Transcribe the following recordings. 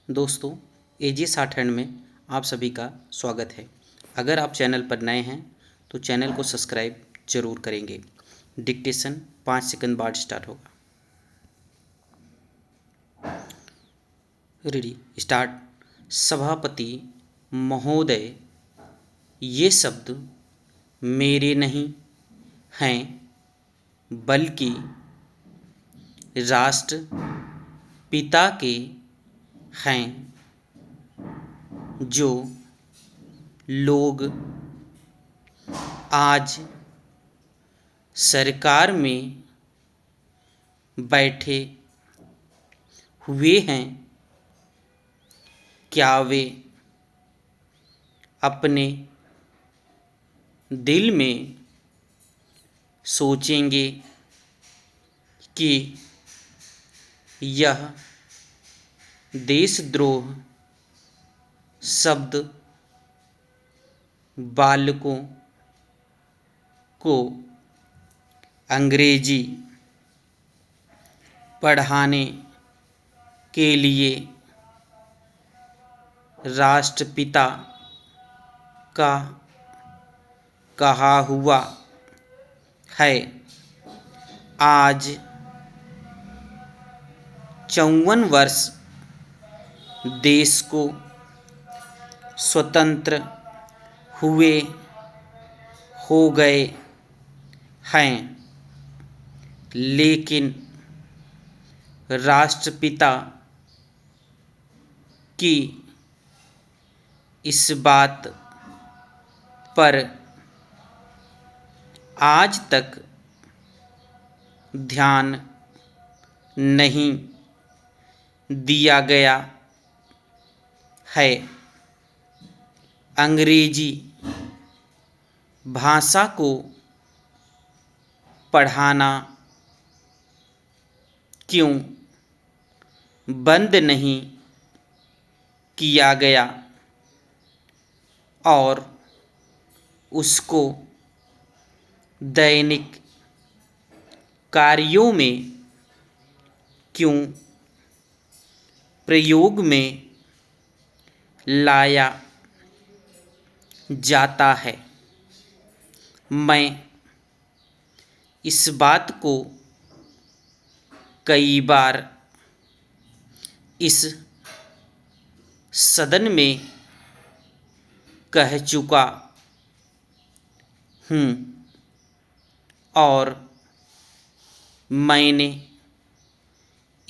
दोस्तों, एजे short hand में आप सभी का स्वागत है। अगर आप चैनल पर नए हैं तो चैनल को सब्सक्राइब जरूर करेंगे। डिक्टेशन 5 सेकंड बाद स्टार्ट होगा। Ready start. सभापति महोदय, ये शब्द मेरे नहीं हैं बल्कि राष्ट्रपिता के हैं। जो लोग आज सरकार में बैठे हुए हैं, क्या वे अपने दिल में सोचेंगे कि यह देशद्रोह शब्द बालकों को अंग्रेजी पढ़ाने के लिए राष्ट्रपिता का कहा हुआ है? आज 54 वर्ष देश को स्वतंत्र हुए हो गए हैं, लेकिन राष्ट्रपिता की इस बात पर आज तक ध्यान नहीं दिया गया है। अंग्रेजी भाषा को पढ़ाना क्यों बंद नहीं किया गया और उसको दैनिक कार्यों में क्यों प्रयोग में लाया जाता है? मैं इस बात को कई बार इस सदन में कह चुका हूँ और मैंने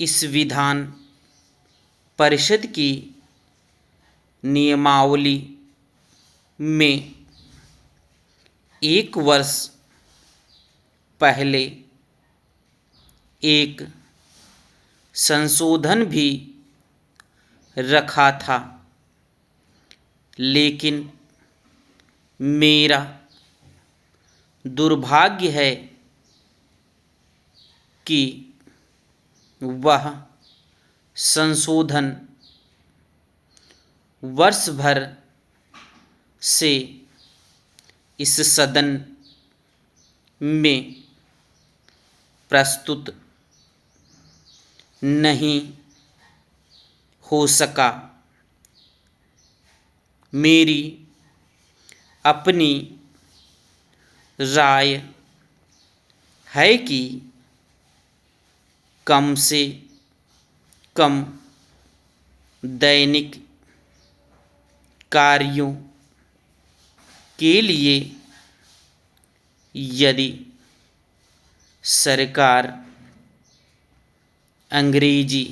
इस विधान परिषद की नियमावली में 1 वर्ष पहले एक संशोधन भी रखा था, लेकिन मेरा दुर्भाग्य है कि वह संशोधन वर्ष भर से इस सदन में प्रस्तुत नहीं हो सका। मेरी अपनी राय है कि कम से कम दैनिक कार्यों के लिए यदि सरकार अंग्रेजी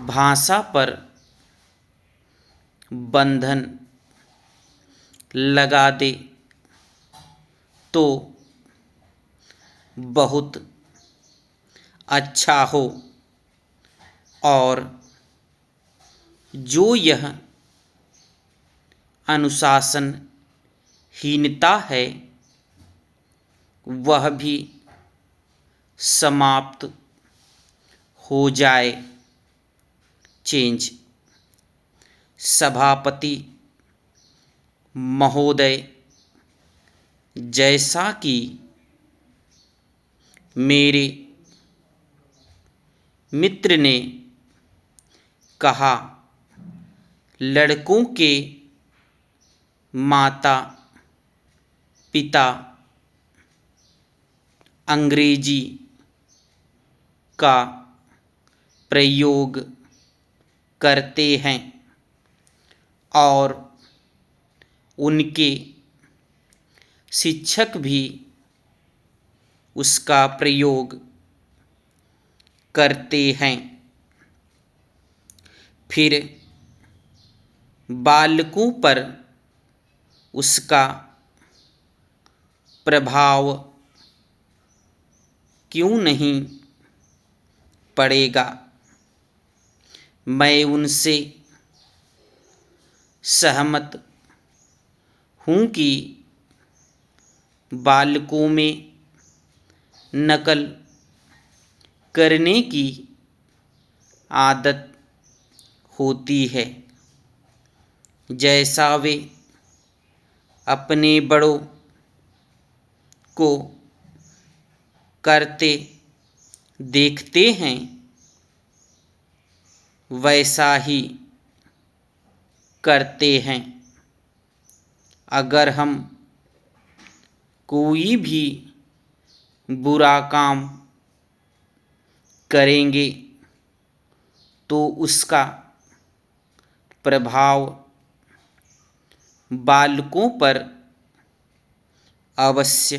भाषा पर बंधन लगा दे तो बहुत अच्छा हो, और जो यह अनुशासनहीनता है वह भी समाप्त हो जाए। चेंज। सभापति महोदय, जैसा कि मेरे मित्र ने कहा, लड़कों के माता पिता अंग्रेजी का प्रयोग करते हैं और उनके शिक्षक भी उसका प्रयोग करते हैं। फिर बालकों पर उसका प्रभाव क्यों नहीं पड़ेगा। मैं उनसे सहमत हूँ कि बालकों में नकल करने की आदत होती है। जैसा वे अपने बड़ों को करते देखते हैं वैसा ही करते हैं। अगर हम कोई भी बुरा काम करेंगे तो उसका प्रभाव बालकों पर अवश्य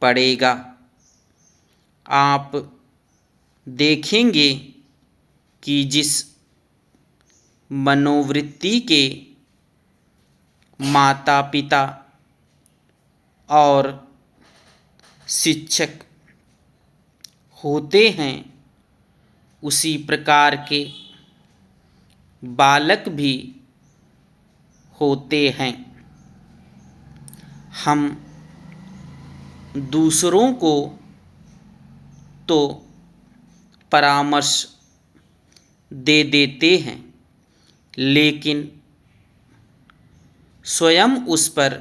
पड़ेगा। आप देखेंगे कि जिस मनोवृत्ति के माता पिता और शिक्षक होते हैं उसी प्रकार के बालक भी होते हैं। हम दूसरों को तो परामर्श दे देते हैं लेकिन स्वयं उस पर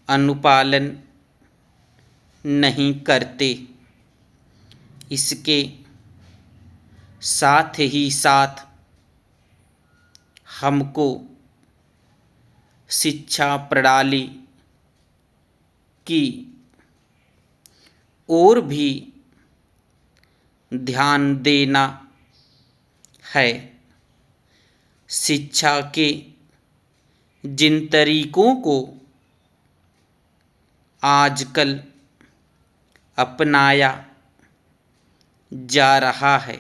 अनुपालन नहीं करते। इसके साथ ही साथ हमको शिक्षा प्रणाली की ओर भी ध्यान देना है। शिक्षा के जिन तरीकों को आजकल अपनाया जा रहा है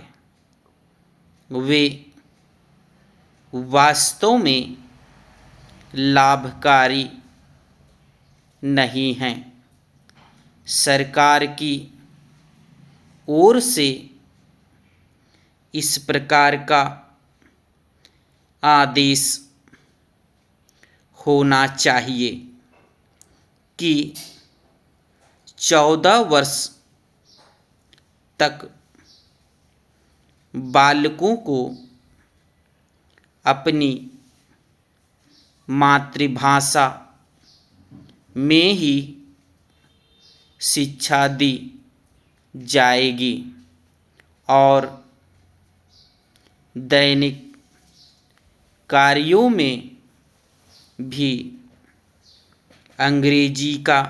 वे वास्तव में लाभकारी नहीं हैं। सरकार की ओर से इस प्रकार का आदेश होना चाहिए कि 14 वर्ष तक बालकों को अपनी मातृभाषा में ही शिक्षा दी जाएगी और दैनिक कार्यों में भी अंग्रेजी का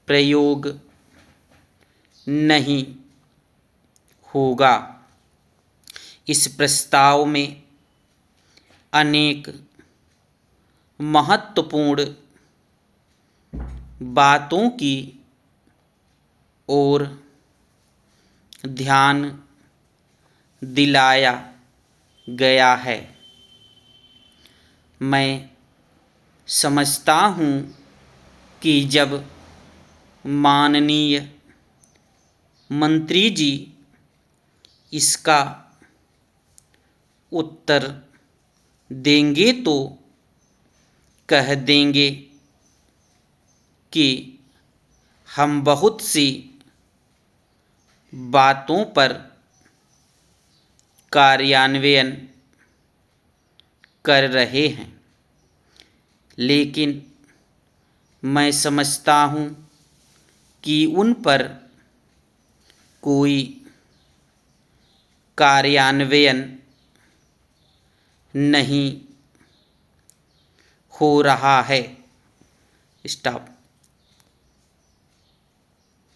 प्रयोग नहीं होगा। इस प्रस्ताव में अनेक महत्वपूर्ण बातों की ओर ध्यान दिलाया गया है। मैं समझता हूँ कि जब माननीय मंत्री जी इसका उत्तर देंगे तो कह देंगे कि हम बहुत सी बातों पर कार्यान्वयन कर रहे हैं लेकिन मैं समझता हूँ कि उन पर कोई कार्यान्वयन नहीं हो रहा है। स्टॉप।